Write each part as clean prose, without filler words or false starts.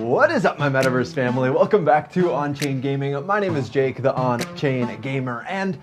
What is up, my Metaverse family? Welcome back to On-Chain Gaming. My name is Jake, the On-Chain Gamer, and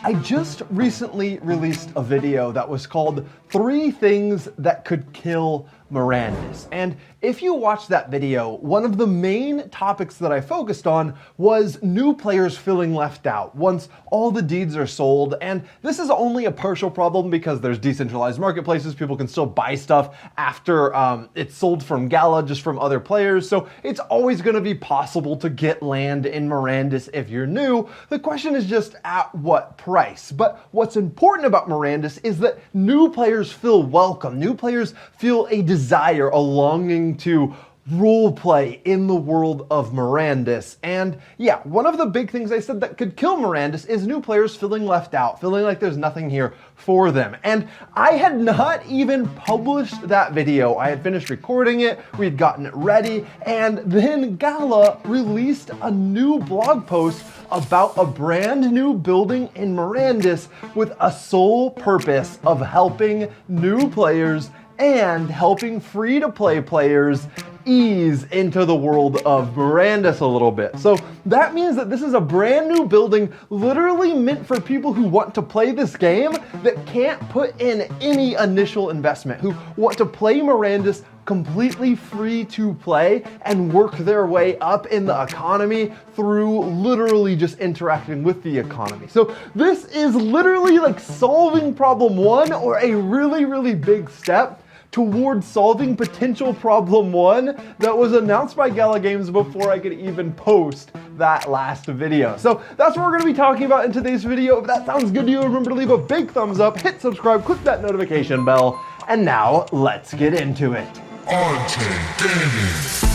I just recently released a video that was called 3 Things That Could Kill Marandus. And if you watched that video, one of the main topics that I focused on was new players feeling left out once all the deeds are sold. And this is only a partial problem because there's decentralized marketplaces. People can still buy stuff after it's sold from Gala, just from other players. So it's always going to be possible to get land in Marandus if you're new. The question is just at what price? But what's important about Marandus is that new players feel welcome. New players feel a desire, a longing to role play in the world of Marandus. And yeah, one of the big things I said that could kill Marandus is new players feeling left out, feeling like there's nothing here for them. And I had not even published that video. I had finished recording it, we had gotten it ready, and then Gala released a new blog post about a brand new building in Marandus with a sole purpose of helping new players and helping free-to-play players ease into the world of Marandus a little bit. So that means that this is a brand new building literally meant for people who want to play this game that can't put in any initial investment, who want to play Marandus completely free to play and work their way up in the economy through literally just interacting with the economy. So this is literally like solving problem 1, or a really, really big step towards solving potential problem 1 that was announced by Gala Games before I could even post that last video. So that's what we're going to be talking about in today's video. If that sounds good to you, remember to leave a big thumbs up, hit subscribe, click that notification bell, and now let's get into it. On-Chain Gaming.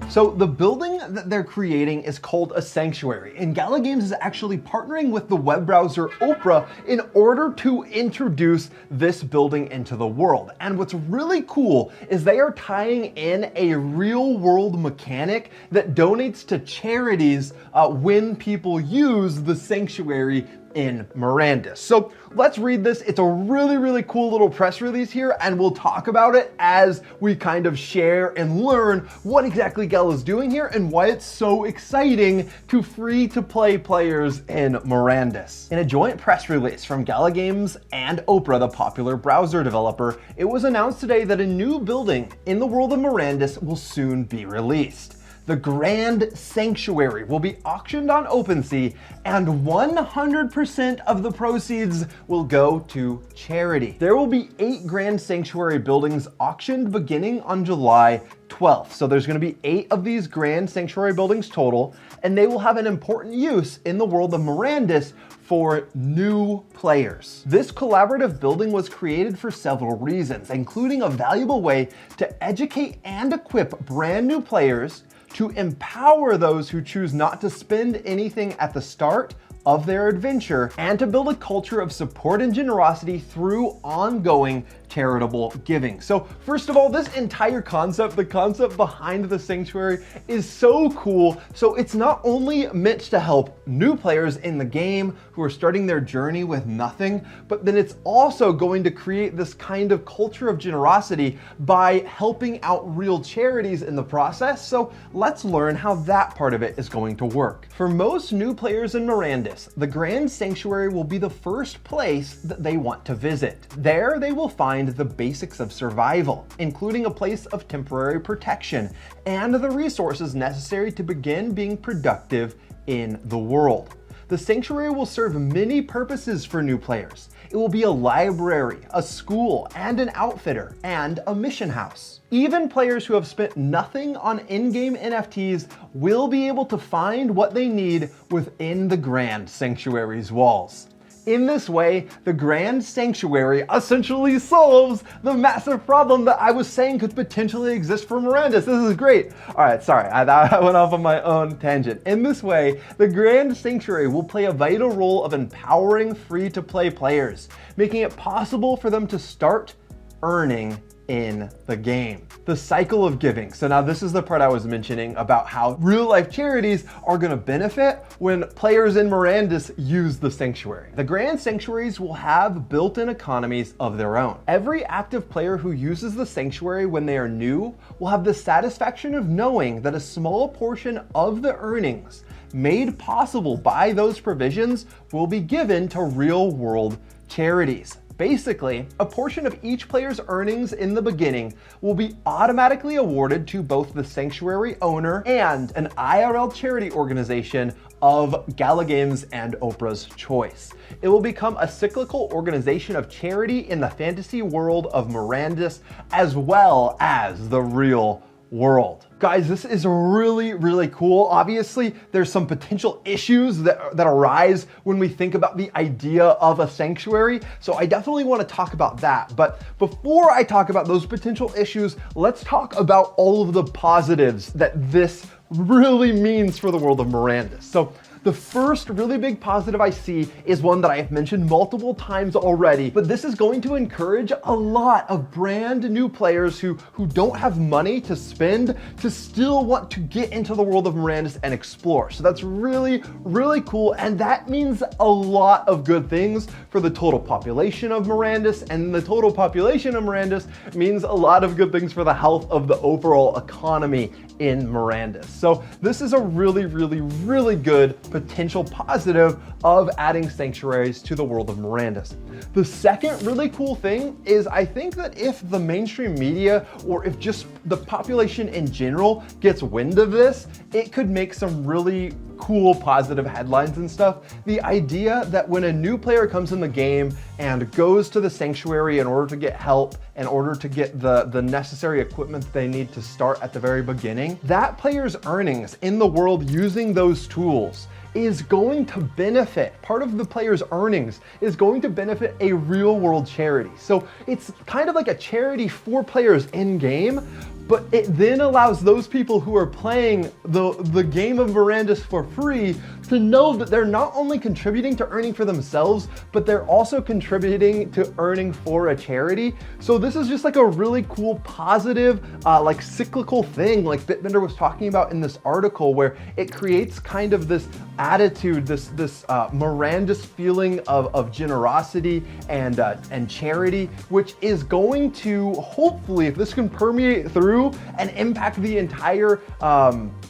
So the building that they're creating is called a sanctuary, and Gala Games is actually partnering with the web browser Opera in order to introduce this building into the world. And what's really cool is they are tying in a real world mechanic that donates to charities when people use the sanctuary in Marandus. So let's read this. It's a really, really cool little press release here, and we'll talk about it as we kind of share and learn what exactly Gala is doing here and why it's so exciting to free-to-play players in Marandus. In a joint press release from Gala Games and Opera, the popular browser developer, it was announced today that a new building in the world of Marandus will soon be released. The Grand Sanctuary will be auctioned on OpenSea, and 100% of the proceeds will go to charity. There will be 8 Grand Sanctuary buildings auctioned beginning on July 12th. So there's going to be 8 of these Grand Sanctuary buildings total, and they will have an important use in the world of Marandus for new players. This collaborative building was created for several reasons, including a valuable way to educate and equip brand new players, to empower those who choose not to spend anything at the start of their adventure, and to build a culture of support and generosity through ongoing charitable giving. So first of all, this entire concept, the concept behind the sanctuary, is so cool. So it's not only meant to help new players in the game who are starting their journey with nothing, but then it's also going to create this kind of culture of generosity by helping out real charities in the process. So let's learn how that part of it is going to work. For most new players in Marandus, the Grand Sanctuary will be the first place that they want to visit. There they will find the basics of survival, including a place of temporary protection and the resources necessary to begin being productive in the world. The sanctuary will serve many purposes for new players. It will be a library, a school, and an outfitter, and a mission house. Even players who have spent nothing on in-game NFTs will be able to find what they need within the Grand Sanctuary's walls. In this way, the Grand Sanctuary essentially solves the massive problem that I was saying could potentially exist for Marandus. This is great. All right, sorry, I went off on my own tangent. In this way, the Grand Sanctuary will play a vital role of empowering free-to-play players, making it possible for them to start earning in the game. The cycle of giving. So now this is the part I was mentioning about how real life charities are going to benefit when players in Mirandus use the sanctuary. The Grand Sanctuaries will have built-in economies of their own. Every active player who uses the sanctuary when they are new will have the satisfaction of knowing that a small portion of the earnings made possible by those provisions will be given to real-world charities. Basically, a portion of each player's earnings in the beginning will be automatically awarded to both the sanctuary owner and an IRL charity organization of Gala Games and Oprah's choice. It will become a cyclical organization of charity in the fantasy world of Mirandus as well as the real world. Guys, this is really, really cool. Obviously, there's some potential issues that arise when we think about the idea of a sanctuary. So I definitely want to talk about that. But before I talk about those potential issues, let's talk about all of the positives that this really means for the world of Mirandus. So the first really big positive I see is one that I have mentioned multiple times already, but this is going to encourage a lot of brand new players who don't have money to spend to still want to get into the world of Mirandus and explore. So that's really, really cool. And that means a lot of good things for the total population of Mirandus, and the total population of Mirandus means a lot of good things for the health of the overall economy in Mirandus. So this is a really, really, really good potential positive of adding sanctuaries to the world of Mirandus. The second really cool thing is I think that if the mainstream media or if just the population in general gets wind of this, it could make some really cool positive headlines and stuff. The idea that when a new player comes in the game and goes to the sanctuary in order to get help, in order to get the necessary equipment that they need to start at the very beginning, that player's earnings in the world using those tools is going to benefit, part of the player's earnings is going to benefit a real world charity. So it's kind of like a charity for players in game, but it then allows those people who are playing the game of Mirandus for free to know that they're not only contributing to earning for themselves, but they're also contributing to earning for a charity. So this is just like a really cool, positive, like cyclical thing like Bitbender was talking about in this article, where it creates kind of this attitude, this Mirandus feeling of generosity and charity, which is going to hopefully, if this can permeate through and impact the entire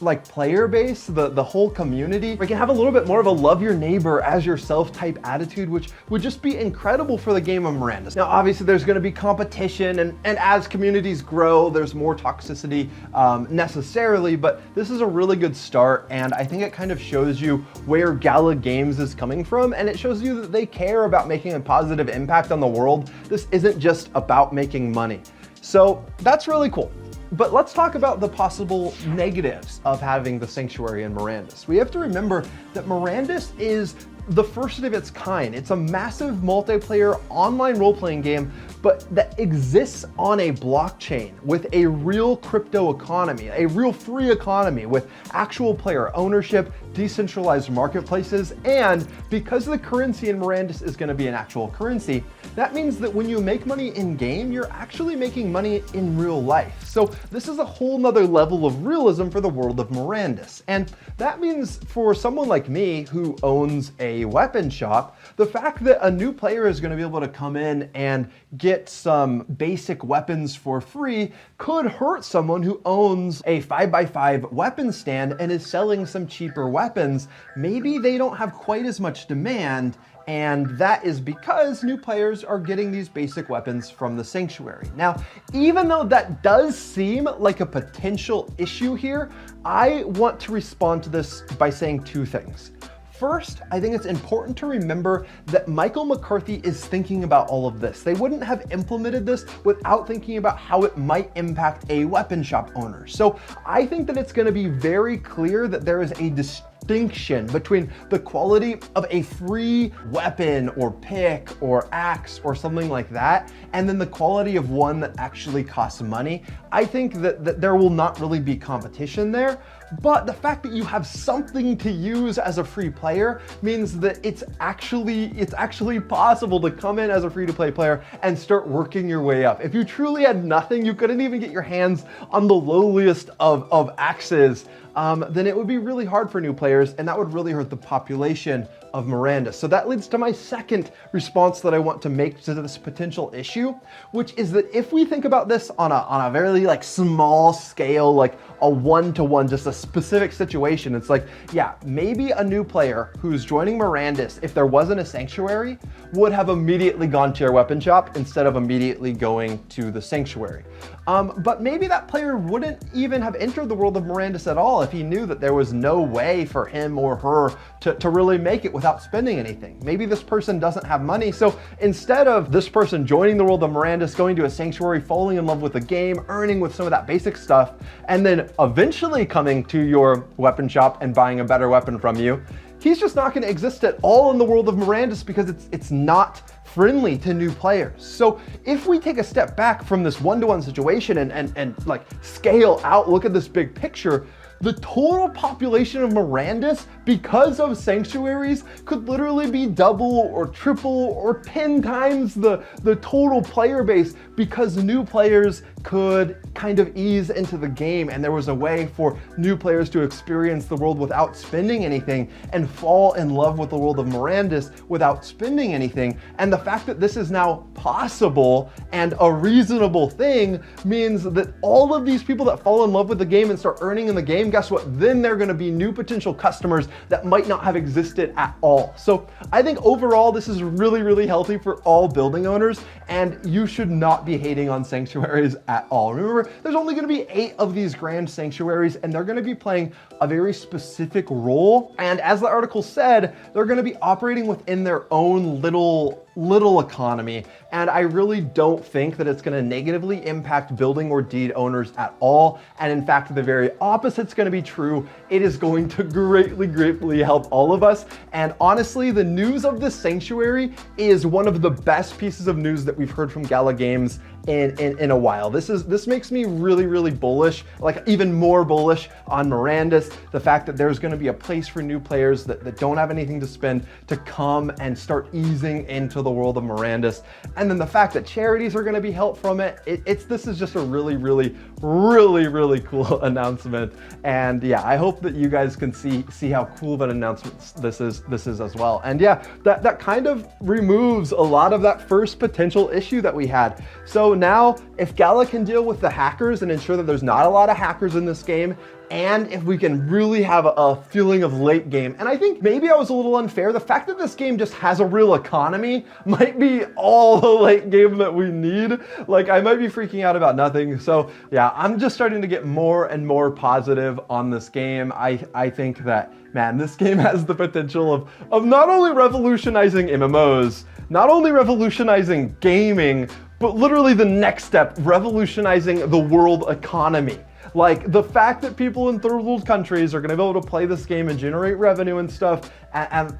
like player base, the whole community, we can have a little bit more of a love your neighbor as yourself type attitude, which would just be incredible for the game of Mirandus. Now, obviously there's going to be competition, and as communities grow, there's more toxicity necessarily, but this is a really good start, and I think it kind of shows you where Gala Games is coming from, and it shows you that they care about making a positive impact on the world. This isn't just about making money. So that's really cool. But let's talk about the possible negatives of having the sanctuary in Mirandus. We have to remember that Mirandus is the first of its kind. It's a massive multiplayer online role-playing game, but that exists on a blockchain with a real crypto economy, a real free economy with actual player ownership, decentralized marketplaces, and because the currency in Mirandus is going to be an actual currency, that means that when you make money in game, you're actually making money in real life. So this is a whole nother level of realism for the world of Mirandus. And that means for someone like me who owns a weapon shop, the fact that a new player is going to be able to come in and get some basic weapons for free could hurt someone who owns a 5x5 weapon stand and is selling some cheaper weapons. Maybe they don't have quite as much demand, and that is because new players are getting these basic weapons from the sanctuary. Now, even though that does seem like a potential issue here, I want to respond to this by saying two things. First, I think it's important to remember that Michael McCarthy is thinking about all of this. They wouldn't have implemented this without thinking about how it might impact a weapon shop owner. So I think that it's going to be very clear that there is a distinction between the quality of a free weapon or pick or axe or something like that, and then the quality of one that actually costs money. I think that there will not really be competition there. but the fact that you have something to use as a free player means that it's actually possible to come in as a free-to-play player and start working your way up. If you truly had nothing, you couldn't even get your hands on the lowliest of axes, then it would be really hard for new players, and that would really hurt the population of Mirandus. So that leads to my second response that I want to make to this potential issue, which is that if we think about this on a very like small scale, like a one-to-one, just a specific situation, it's like, yeah, maybe a new player who's joining Mirandus, if there wasn't a sanctuary, would have immediately gone to your weapon shop instead of immediately going to the sanctuary. But maybe that player wouldn't even have entered the world of Mirandus at all if he knew that there was no way for him or her to really make it without spending anything. Maybe this person doesn't have money, so instead of this person joining the world of Mirandus, going to a sanctuary, falling in love with the game, earning with some of that basic stuff, and then eventually coming to your weapon shop and buying a better weapon from you, he's just not going to exist at all in the world of Mirandus because it's not friendly to new players. So if we take a step back from this one-to-one situation and like scale out, look at this big picture, the total population of Mirandus, because of sanctuaries, could literally be double or triple or 10 times the total player base, because new players could kind of ease into the game and there was a way for new players to experience the world without spending anything and fall in love with the world of Mirandus without spending anything. And the fact that this is now possible and a reasonable thing means that all of these people that fall in love with the game and start earning in the game, guess what? Then they're going to be new potential customers that might not have existed at all. So I think overall, this is really, really healthy for all building owners, and you should not be hating on sanctuaries at all. Remember, there's only going to be 8 of these grand sanctuaries, and they're going to be playing a very specific role. And as the article said, they're going to be operating within their own little economy. And I really don't think that it's going to negatively impact building or deed owners at all. And in fact, the very opposite's going to be true. It is going to greatly help all of us. And honestly, the news of this sanctuary is one of the best pieces of news that we've heard from Gala Games in a while. This makes me really bullish, like even more bullish on Mirandus. The fact that there's going to be a place for new players that don't have anything to spend to come and start easing into the world of Mirandus. And then the fact that charities are going to be helped from it. This is just a really cool announcement. And yeah, I hope that you guys can see how cool of an announcement this is as well. And yeah, that kind of removes a lot of that first potential issue that we had. So now, if Gala can deal with the hackers and ensure that there's not a lot of hackers in this game, and if we can really have a feeling of late game, and I think maybe I was a little unfair, the fact that this game just has a real economy might be all the late game that we need. Like, I might be freaking out about nothing. So yeah, I'm just starting to get more and more positive on this game. I think that, man, this game has the potential of not only revolutionizing MMOs, not only revolutionizing gaming, but literally the next step, revolutionizing the world economy. Like, the fact that people in third world countries are going to be able to play this game and generate revenue and stuff, and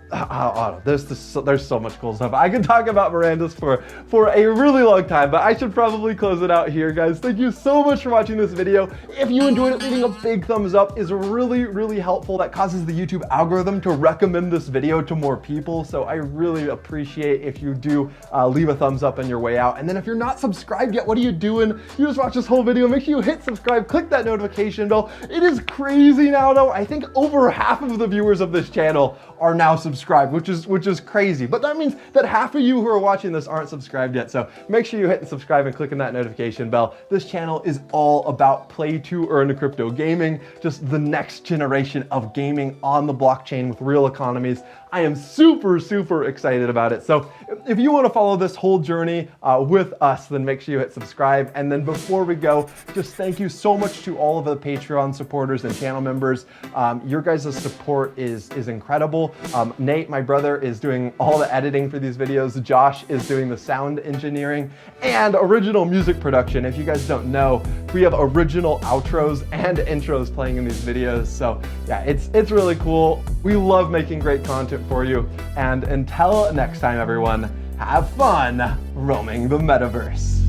there's so much cool stuff. I could talk about Mirandus for a really long time, but I should probably close it out here, guys. Thank you so much for watching this video. If you enjoyed it, leaving a big thumbs up is really helpful. That causes the YouTube algorithm to recommend this video to more people, so I really appreciate if you do leave a thumbs up on your way out. And then if you're not subscribed yet, what are you doing? You just watched this whole video. Make sure you hit subscribe, click that notification bell. It is crazy now, though. I think over half of the viewers of this channel are now subscribed, which is crazy. But that means that half of you who are watching this aren't subscribed yet. So make sure you hit subscribe and click on that notification bell. This channel is all about play to earn crypto gaming, just the next generation of gaming on the blockchain with real economies. I am super excited about it. So if you want to follow this whole journey with us, then make sure you hit subscribe. And then before we go, just thank you so much to all of the Patreon supporters and channel members. Your guys' support is incredible. Nate, my brother, is doing all the editing for these videos. Josh is doing the sound engineering and original music production. If you guys don't know, we have original outros and intros playing in these videos. So yeah, it's really cool. We love making great content for you. And until next time, everyone, have fun roaming the metaverse.